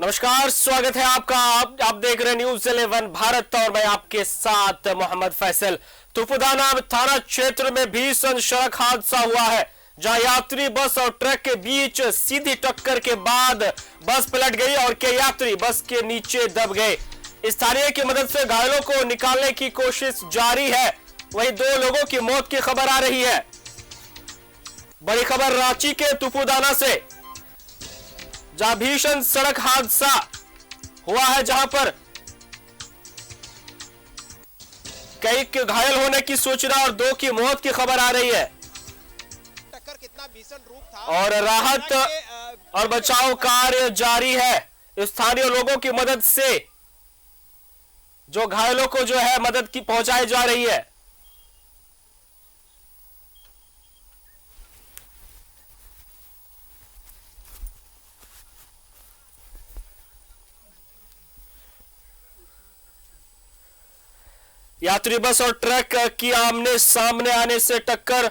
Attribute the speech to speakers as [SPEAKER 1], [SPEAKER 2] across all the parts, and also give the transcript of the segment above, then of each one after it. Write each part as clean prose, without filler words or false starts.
[SPEAKER 1] नमस्कार, स्वागत है आपका। आप देख रहे हैं न्यूज़ 11 भारत और मैं आपके साथ मोहम्मद फैसल। तुपुदाना थाना क्षेत्र में भीषण सड़क हादसा हुआ है, जहां यात्री बस और ट्रक के बीच सीधी टक्कर के बाद बस पलट गई और कई यात्री बस के नीचे दब गए। स्थानीय की मदद से घायलों को निकालने की कोशिश जारी है। वहीं 2 लोगों की मौत की खबर आ रही है। बड़ी खबर रांची के तुपुदाना से, जहां भीषण सड़क हादसा हुआ है, जहां पर कई के घायल होने की सूचना और 2 की मौत की खबर आ रही है।
[SPEAKER 2] टक्कर कितना भीषण रूप था
[SPEAKER 1] और राहत और बचाव कार्य जारी है। स्थानीय लोगों की मदद से जो घायलों को जो है मदद की पहुंचाई जा रही है। यात्री बस और ट्रक की आमने सामने आने से टक्कर,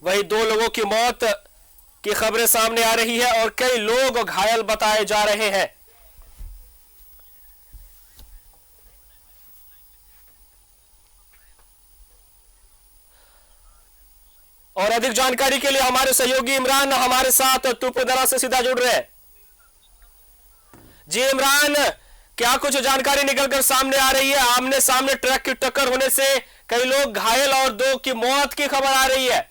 [SPEAKER 1] वही 2 लोगों की मौत की खबरें सामने आ रही है और कई लोग घायल बताए जा रहे हैं। और अधिक जानकारी के लिए हमारे सहयोगी इमरान हमारे साथ तुपुदाना से सीधा जुड़ रहे हैं। जी इमरान, क्या कुछ जानकारी निकलकर सामने आ रही है? आमने सामने ट्रक की टक्कर होने से कई लोग घायल और 2 की मौत की खबर आ रही है।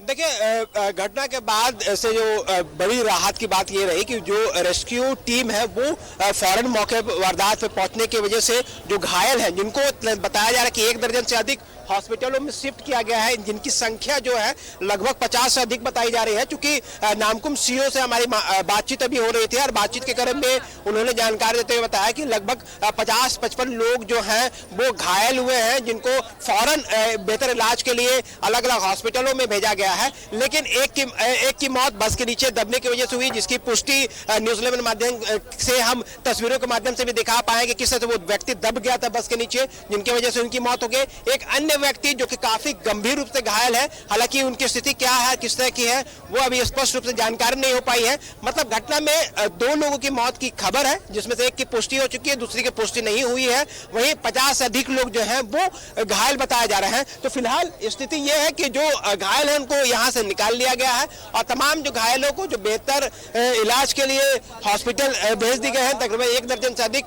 [SPEAKER 2] देखिए, घटना के बाद से जो बड़ी राहत की बात ये रही कि जो रेस्क्यू टीम है वो फौरन मौके पर वारदात पे पहुंचने की वजह से जो घायल हैं, जिनको बताया जा रहा है कि 1 दर्जन से अधिक हॉस्पिटलों में शिफ्ट किया गया है, जिनकी संख्या जो है लगभग 50 से अधिक बताई जा रही है। क्योंकि नामकुम सीओ से हमारी बातचीत अभी हो रही थी और बातचीत के क्रम में उन्होंने जानकारी देते हुए बताया कि लगभग 50-55 लोग जो हैं वो घायल हुए हैं, जिनको फौरन बेहतर इलाज के लिए अलग अलग हॉस्पिटलों में भेजा गया है। लेकिन एक की मौत बस के नीचे दबने की वजह से हुई, जिसकी पुष्टि न्यूज़ 11 माध्यम से हम तस्वीरों के माध्यम से भी दिखा पाएंगे किस तरह से वो व्यक्ति दब गया था बस के नीचे, जिनकी वजह से उनकी मौत हो गई। एक अन्य व्यक्ति जो कि काफी गंभीर रूप से घायल है, हालांकि उनकी स्थिति क्या है, किस तरह की है, वो अभी स्पष्ट रूप से जानकारी नहीं हो पाई है। मतलब घटना में 2 लोगों की मौत की खबर है, जिसमें से एक की पुष्टि हो चुकी है, दूसरी की पुष्टि नहीं हुई है। वहीं 50 से अधिक लोग जो हैं वो घायल बताए जा रहे हैं। तो फिलहाल स्थिति यह है कि जो घायल है उनको यहाँ से निकाल लिया गया है और तमाम जो घायलों को जो बेहतर इलाज के लिए हॉस्पिटल भेज दिए गए हैं। तकरीबन 1 दर्जन से अधिक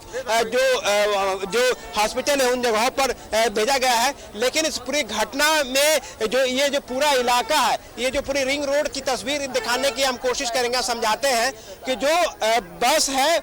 [SPEAKER 2] जो हॉस्पिटल है उन जगहों पर भेजा गया है। लेकिन इस पूरी घटना में जो पूरा इलाका है, ये जो पूरी रिंग रोड की तस्वीर दिखाने की हम कोशिश करेंगे। समझाते हैं कि जो बस है,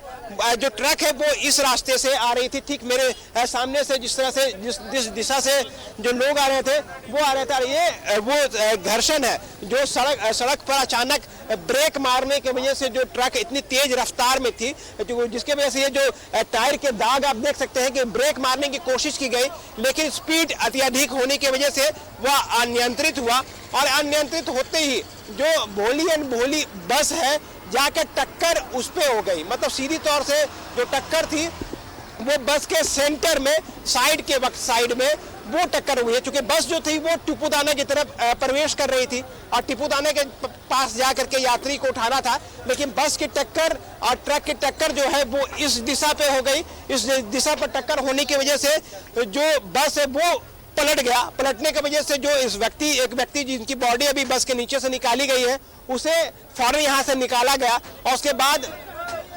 [SPEAKER 2] जो ट्रक है वो इस रास्ते से आ रही थी, ठीक मेरे सामने से जिस तरह से जिस दिशा से जो लोग आ रहे थे वो आ रहे थे। ये वो घर्षण है जो सड़क पर अचानक ब्रेक मारने की वजह से जो ट्रक इतनी तेज रफ्तार में थी, जिसके वजह से ये जो टायर के दाग आप देख सकते हैं कि ब्रेक मारने की कोशिश की गई, लेकिन स्पीड अत्यधिक होने की वजह से वह अनियंत्रित हुआ और अनियंत्रित होते ही जो भोली अनभोली बस है जाकर टक्कर उस पे हो गई। मतलब सीधी तौर से जो टक्कर थी वो बस के सेंटर में साइड में वो टक्कर हुई है। क्योंकि बस जो थी वो टिपुदाना की तरफ प्रवेश कर रही थी और टिपुदाना के पास जाकर के यात्री को उठाना था, लेकिन बस की टक्कर और ट्रक की टक्कर जो है वो इस दिशा पे हो गई। इस दिशा पर टक्कर होने की वजह से जो बस है वो पलट गया। पलटने की वजह से जो एक व्यक्ति जिनकी बॉडी अभी बस के नीचे से निकाली गई है, उसे फौरन यहाँ से निकाला गया और उसके बाद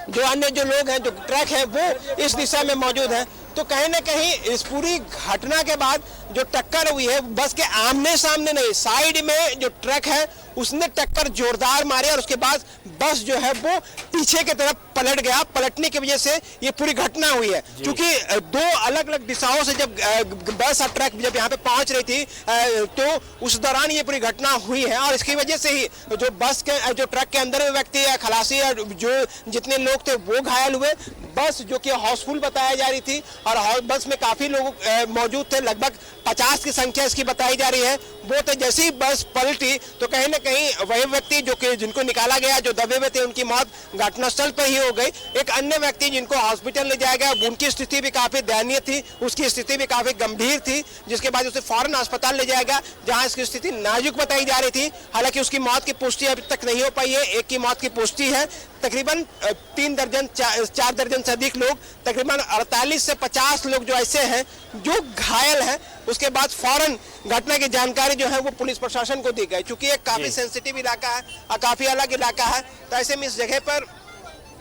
[SPEAKER 2] जो अन्य जो लोग हैं, जो ट्रक है वो इस दिशा में मौजूद है। तो कहीं ना कहीं इस पूरी घटना के बाद जो टक्कर हुई है बस के आमने सामने नहीं, साइड में जो ट्रक है उसने टक्कर जोरदार मारी और उसके बाद बस जो है वो पीछे की तरफ पलट गया। पलटने की वजह से ये पूरी घटना हुई है। क्योंकि 2 अलग अलग दिशाओं से जब बस और ट्रक जब यहाँ पे पहुंच रही थी तो उस दौरान ये पूरी घटना हुई है और इसकी वजह से ही जो ट्रक के अंदर व्यक्ति या खलासी या जो जितने लोग थे वो घायल हुए। बस जो कि हाउसफुल बताया जा रही थी और बस में काफी लोग मौजूद थे, लगभग 50 की संख्या इसकी बताई जा रही है। वो तो जैसे ही बस पलटी तो कहीं ना कहीं वही व्यक्ति जो कि जिनको निकाला गया, जो दबे हुए थे, उनकी मौत घटनास्थल पर ही हो गई। एक अन्य व्यक्ति जिनको हॉस्पिटल ले जाया गया, उनकी स्थिति भी काफी दयनीय थी, उसकी स्थिति भी काफी गंभीर थी, जिसके बाद उसे फौरन अस्पताल ले जाया गया जहां इसकी स्थिति नाजुक बताई जा रही थी। हालांकि उसकी मौत की पुष्टि अभी तक नहीं हो पाई है। एक की मौत की पुष्टि है। तकरीबन 4 दर्जन से अधिक लोग, तकरीबन 48 से 50 लोग जो ऐसे हैं जो घायल हैं, उसके बाद फौरन घटना की जानकारी जो है वो पुलिस प्रशासन को दी गई। चूंकि एक काफी सेंसिटिव इलाका है और काफी अलग इलाका है, तो ऐसे में इस जगह पर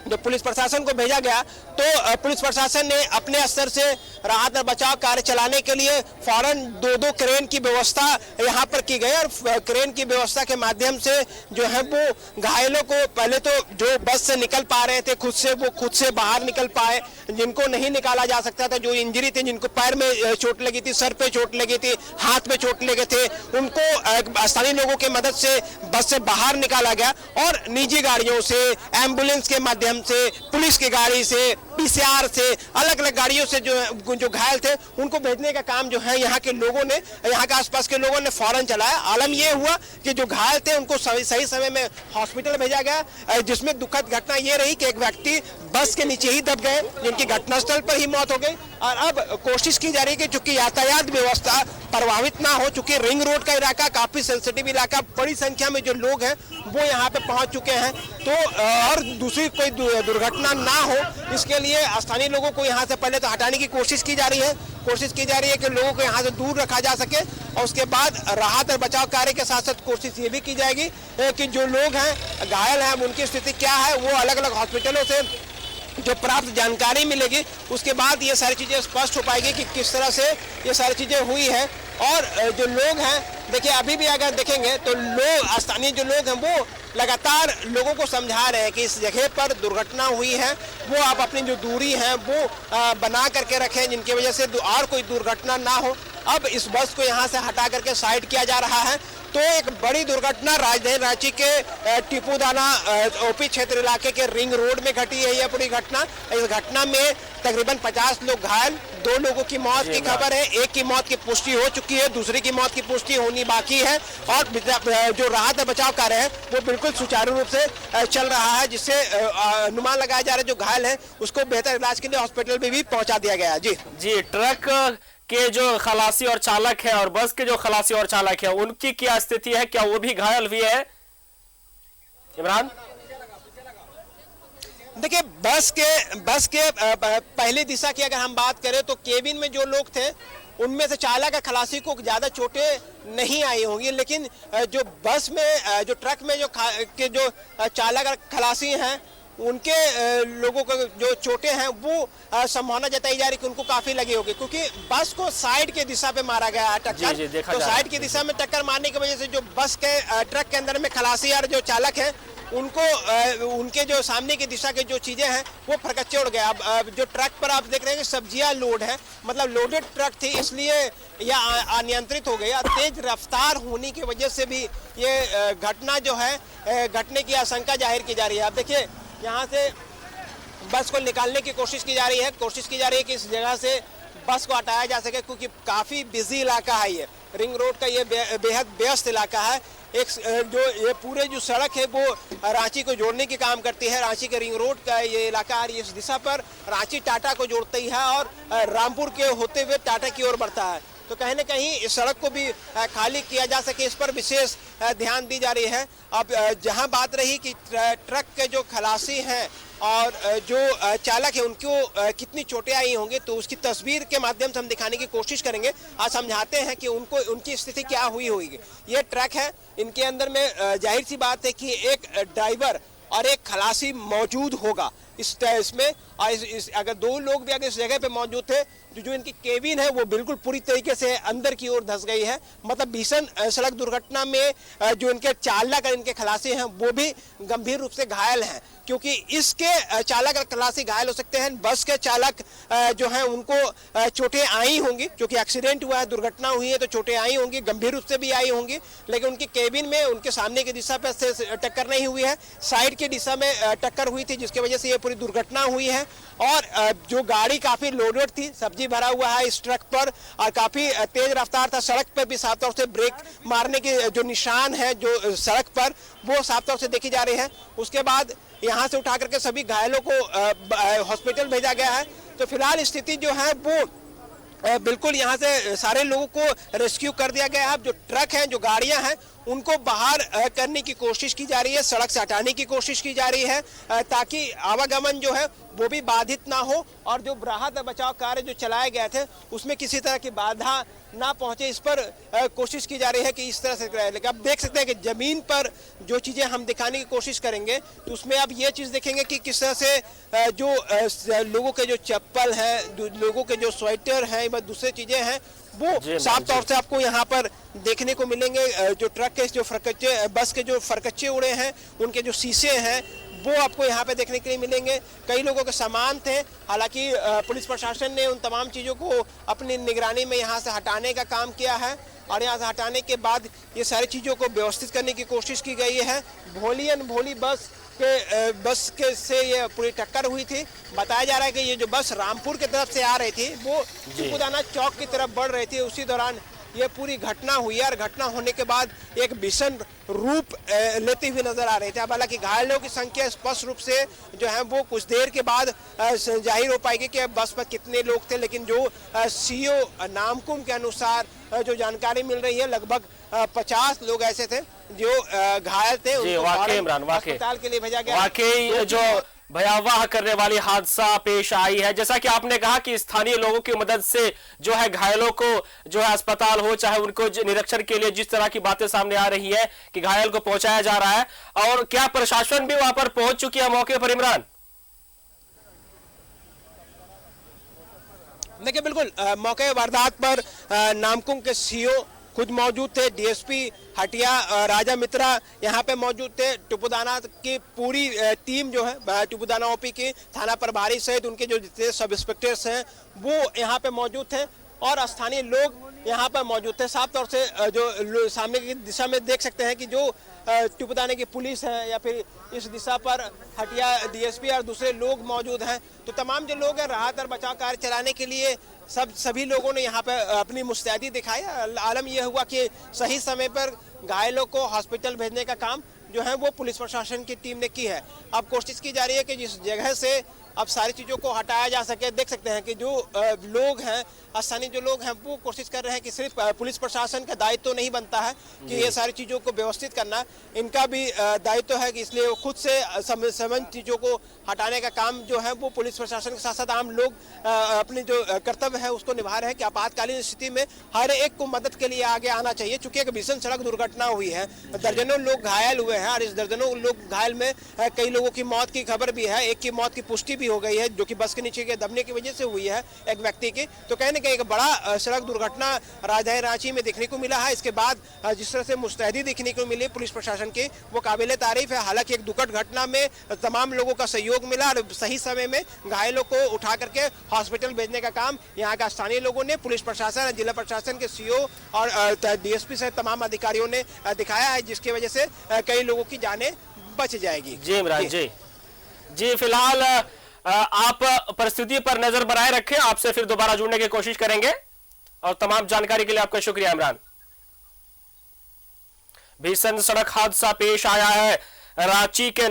[SPEAKER 2] जो पुलिस प्रशासन को भेजा गया तो पुलिस प्रशासन ने अपने स्तर से राहत और बचाव कार्य चलाने के लिए फौरन 2 क्रेन की व्यवस्था यहां पर की गई और क्रेन की व्यवस्था के माध्यम से जो है वो घायलों को, पहले तो जो बस से निकल पा रहे थे वो खुद से बाहर निकल पाए, जिनको नहीं निकाला जा सकता था, जो इंजरी थी, जिनको पैर में चोट लगी थी, सर पे चोट लगी थी, हाथ में चोट लगे थे, उनको स्थानीय लोगों की मदद से बस से बाहर निकाला गया और निजी गाड़ियों से, एम्बुलेंस के माध्यम से, पुलिस की गाड़ी से, पीसीआर से, अलग अलग गाड़ियों से जो घायल थे उनको भेजने का काम जो है यहाँ के लोगों ने, यहाँ के आसपास के लोगों ने फौरन चलाया। आलम यह हुआ कि जो घायल थे उनको सही समय में हॉस्पिटल भेजा गया, जिसमें दुखद घटना ये रही कि एक व्यक्ति बस के नीचे ही दब गए, जिनकी घटनास्थल पर ही मौत हो गई। और अब कोशिश की जा रही है कि चूंकि यातायात व्यवस्था प्रभावित ना हो, चूंकि रिंग रोड का इलाका काफी सेंसिटिव इलाका, बड़ी संख्या में जो लोग हैं वो यहाँ पे पहुंच चुके हैं, तो और दूसरी कोई दुर्घटना ना हो इसके लिए स्थानीय लोगों को यहाँ से पहले तो हटाने की कोशिश की जा रही है। कोशिश की जा रही है कि लोगों को यहाँ से दूर रखा जा सके और उसके बाद राहत और बचाव कार्य के साथ साथ कोशिश ये भी की जाएगी कि जो लोग हैं घायल हैं उनकी स्थिति क्या है, वो अलग अलग हॉस्पिटलों से जो प्राप्त जानकारी मिलेगी उसके बाद ये सारी चीज़ें स्पष्ट हो पाएगी कि किस तरह से ये सारी चीज़ें हुई है। और जो लोग हैं, देखिए अभी भी अगर देखेंगे तो लोग, स्थानीय जो लोग हैं वो लगातार लोगों को समझा रहे हैं कि इस जगह पर दुर्घटना हुई है, वो आप अपनी जो दूरी है वो बना करके रखें, जिनकी वजह से और कोई दुर्घटना ना हो। अब इस बस को यहाँ से हटा करके साइड किया जा रहा है। तो एक बड़ी दुर्घटना राजधानी रांची के टिपूदाना ओपी क्षेत्र इलाके के रिंग रोड में घटी है यह पूरी घटना। इस घटना में तकरीबन 50 लोग घायल, 2 लोगों की मौत की खबर है। एक की मौत की पुष्टि हो चुकी है, दूसरे की मौत की पुष्टि होनी बाकी है। और जो राहत और बचाव कार्य है वो बिल्कुल सुचारू रूप से चल रहा है, जिससे अनुमान लगाया जा रहा है जो घायल है उसको बेहतर इलाज के लिए हॉस्पिटल में भी पहुंचा दिया गया है। जी,
[SPEAKER 1] ट्रक के जो खलासी और चालक है और बस के जो खलासी और चालक है उनकी क्या स्थिति है, क्या वो भी घायल हुए हैं? इमरान,
[SPEAKER 2] देखिए बस के पहली दिशा की अगर हम बात करें तो केबिन में जो लोग थे उनमें से चालक और खलासी को ज्यादा चोटें नहीं आई होंगी, लेकिन जो बस में जो ट्रक में जो चालक और खलासी हैं उनके लोगों को जो चोटें हैं वो संभावना जताई जा रही कि उनको काफी लगी होगी, क्योंकि बस को साइड के दिशा पे मारा गया है टक्कर। तो साइड की दिशा में टक्कर मारने की वजह से जो बस के ट्रक के अंदर में खलासी और जो चालक है उनको उनके जो सामने की दिशा के जो चीजें हैं वो फरकच्चे उड़ गए। अब जो ट्रक पर आप देख रहे हैं कि सब्जियां लोड है, मतलब लोडेड ट्रक थी, इसलिए यह अनियंत्रित हो गई। तेज रफ्तार होने की वजह से भी ये घटना जो है घटने की आशंका जाहिर की जा रही है। आप देखिए यहाँ से बस को निकालने की कोशिश की जा रही है कि इस जगह से बस को हटाया जा सके, क्योंकि काफ़ी बिजी इलाका है ये रिंग रोड का, ये बेहद व्यस्त इलाका है। एक जो ये पूरे जो सड़क है वो रांची को जोड़ने की काम करती है। रांची के रिंग रोड का ये इलाका इस दिशा पर रांची टाटा को जोड़ती है और रामपुर के होते हुए टाटा की ओर बढ़ता है। तो कहीं ना कहीं इस सड़क को भी खाली किया जा सके, इस पर विशेष ध्यान दी जा रही है। अब जहां बात रही कि ट्रक के जो खलासी हैं और जो चालक है उनको कितनी चोटें आई होंगी, तो उसकी तस्वीर के माध्यम से हम दिखाने की कोशिश करेंगे। आज समझाते हैं कि उनकी स्थिति क्या हुई होगी। ये ट्रक है, इनके अंदर में जाहिर सी बात है कि एक ड्राइवर और एक खलासी मौजूद होगा इसमें। और अगर 2 लोग भी अगर इस जगह पे मौजूद थे, जो इनकी केबिन है वो बिल्कुल पूरी तरीके से अंदर की ओर धंस गई है। मतलब भीषण सड़क दुर्घटना में जो इनके चालक और इनके खलासी हैं वो भी गंभीर रूप से घायल हैं, क्योंकि इसके चालक और खलासी घायल हो सकते हैं। बस के चालक जो हैं उनको चोटें आई होंगी, क्योंकि एक्सीडेंट हुआ है, दुर्घटना हुई है तो चोटें आई होंगी, गंभीर रूप से भी आई होंगी। लेकिन उनकी केबिन में उनके सामने की दिशा पर से टक्कर नहीं हुई है, साइड की दिशा में टक्कर हुई थी, जिसकी वजह से ये पूरी दुर्घटना हुई है। और जो गाड़ी काफी लोडेड थी, सब्जी भरा हुआ है इस ट्रक पर, और काफी तेज रफ्तार था। सड़क पर भी साफ तौर से ब्रेक मारने के जो निशान है जो सड़क पर, वो साफ तौर से देखी जा रही है। उसके बाद यहाँ से उठा करके सभी घायलों को हॉस्पिटल भेजा गया है। तो फिलहाल स्थिति जो है वो बिल्कुल यहाँ से सारे लोगों को रेस्क्यू कर दिया गया है। जो ट्रक हैं, जो गाड़ियां हैं, उनको बाहर करने की कोशिश की जा रही है, सड़क से हटाने की कोशिश की जा रही है, ताकि आवागमन जो है वो भी बाधित ना हो, और जो राहत बचाव कार्य जो चलाए गए थे उसमें किसी तरह की बाधा ना पहुंचे, इस पर कोशिश की जा रही है कि इस तरह से कराए। लेकिन आप देख सकते हैं कि जमीन पर जो चीजें हम दिखाने की कोशिश करेंगे तो उसमें आप ये चीज देखेंगे कि किस तरह से जो लोगों के जो चप्पल हैं, लोगों के जो स्वेटर हैं, दूसरी चीजें हैं, वो साफ तौर से आपको यहाँ पर देखने को मिलेंगे। जो ट्रक के जो फरकच्चे, बस के जो फरकच्चे उड़े हैं, उनके जो शीशे हैं, वो आपको यहाँ पे देखने के लिए मिलेंगे। कई लोगों के सामान थे, हालांकि पुलिस प्रशासन ने उन तमाम चीज़ों को अपनी निगरानी में यहाँ से हटाने का काम किया है, और यहाँ से हटाने के बाद ये सारी चीज़ों को व्यवस्थित करने की कोशिश की गई है। भोली अनभोली बस के से ये पूरी टक्कर हुई थी। बताया जा रहा है कि ये जो बस रामपुर की तरफ से आ रही थी, वो तुपुदाना चौक की तरफ बढ़ रही थी। उसी दौरान ये पूरी घटना हुई है, और घटना होने के बाद एक भीषण रूप लेती हुई नजर आ रही थी। अब हालांकि घायलों की संख्या स्पष्ट रूप से जो है वो कुछ देर के बाद जाहिर हो पाएगी कि बस पर कितने लोग थे, लेकिन जो सीओ नामकुम के अनुसार जो जानकारी मिल रही है, लगभग 50 लोग ऐसे थे जो घायल थे, उनको अस्पताल के लिए भेजा गया।
[SPEAKER 1] वाकई जो भयावह करने वाली हादसा पेश आई है, जैसा कि आपने कहा कि स्थानीय लोगों की मदद से जो है घायलों को जो है अस्पताल हो चाहे उनको निरीक्षण के लिए जिस तरह की बातें सामने आ रही है कि घायल को पहुंचाया जा रहा है, और क्या प्रशासन भी वहां पर पहुंच चुकी है मौके पर? इमरान,
[SPEAKER 2] देखिए बिल्कुल मौके वारदात पर नामकुम के सीओ खुद मौजूद थे, डीएसपी हटिया राजा मित्रा यहाँ पे मौजूद थे। टुपुदाना की पूरी टीम जो है, टुपुदाना ओपी की थाना प्रभारी सहित उनके जो जितने सब इंस्पेक्टर्स हैं वो यहाँ पे मौजूद थे, और स्थानीय लोग यहाँ पर मौजूद थे। साफ तौर से जो सामने की दिशा में देख सकते हैं कि जो टुपुदाने की पुलिस है या फिर इस दिशा पर हटिया डीएसपी और दूसरे लोग मौजूद हैं। तो तमाम जो लोग हैं राहत और बचाव कार्य चलाने के लिए सभी लोगों ने यहाँ पे अपनी मुस्तैदी दिखाई। आलम यह हुआ कि सही समय पर घायलों को हॉस्पिटल भेजने का काम जो है वो पुलिस प्रशासन की टीम ने की है। अब कोशिश की जा रही है कि जिस जगह से अब सारी चीज़ों को हटाया जा सके। देख सकते हैं कि जो लोग हैं, स्थानीय जो लोग हैं, वो कोशिश कर रहे हैं कि सिर्फ पुलिस प्रशासन का दायित्व तो नहीं बनता है कि ये सारी चीज़ों को व्यवस्थित करना, इनका भी दायित्व है कि इसलिए खुद से संबंधित चीज़ों को हटाने का काम जो है वो पुलिस प्रशासन के साथ साथ आम लोग अपनी जो कर्तव्य है उसको निभा रहे हैं कि आपातकालीन स्थिति में हर एक को मदद के लिए आगे आना चाहिए। चूंकि एक भीषण सड़क दुर्घटना हुई है, दर्जनों लोग घायल हुए हैं, और इस दर्जनों लोग घायल में कई लोगों की मौत की खबर भी है। एक की मौत की पुष्टि हो गई है जो कि बस के नीचे के दबने की वजह से हुई है एक व्यक्ति की। तो कहीं ना कहीं एक बड़ा सड़क दुर्घटना राजधानी रांची में देखने को मिला है। इसके बाद जिस तरह से मुस्तैदी देखने को मिली पुलिस प्रशासन की, वो काबिले तारीफ है। हालांकि एक दुखद घटना में तमाम लोगों का सहयोग मिला और सही समय में घायलों को उठा करके हॉस्पिटल भेजने का काम यहाँ का स्थानीय लोगों ने, पुलिस प्रशासन, जिला प्रशासन के सीओ और डीएसपी से तमाम अधिकारियों ने दिखाया है, जिसकी वजह से कई लोगों की जानें बच जाएगी।
[SPEAKER 1] जी इमरान जी फिलहाल आप परिस्थिति पर नजर बनाए रखें, आपसे फिर दोबारा जुड़ने की कोशिश करेंगे, और तमाम जानकारी के लिए आपका शुक्रिया इमरान। भीषण सड़क हादसा पेश आया है रांची के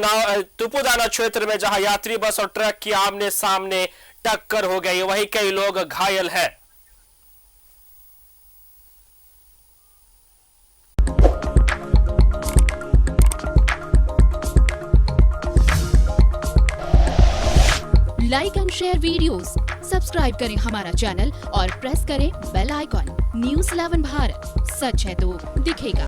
[SPEAKER 1] तुपुदाना क्षेत्र में, जहां यात्री बस और ट्रक की आमने सामने टक्कर हो गई, वहीं कई लोग घायल हैं।
[SPEAKER 3] Like and share videos, subscribe करें हमारा चैनल और प्रेस करें बेल आइकॉन। न्यूज़ 11 भारत, सच है तो दिखेगा।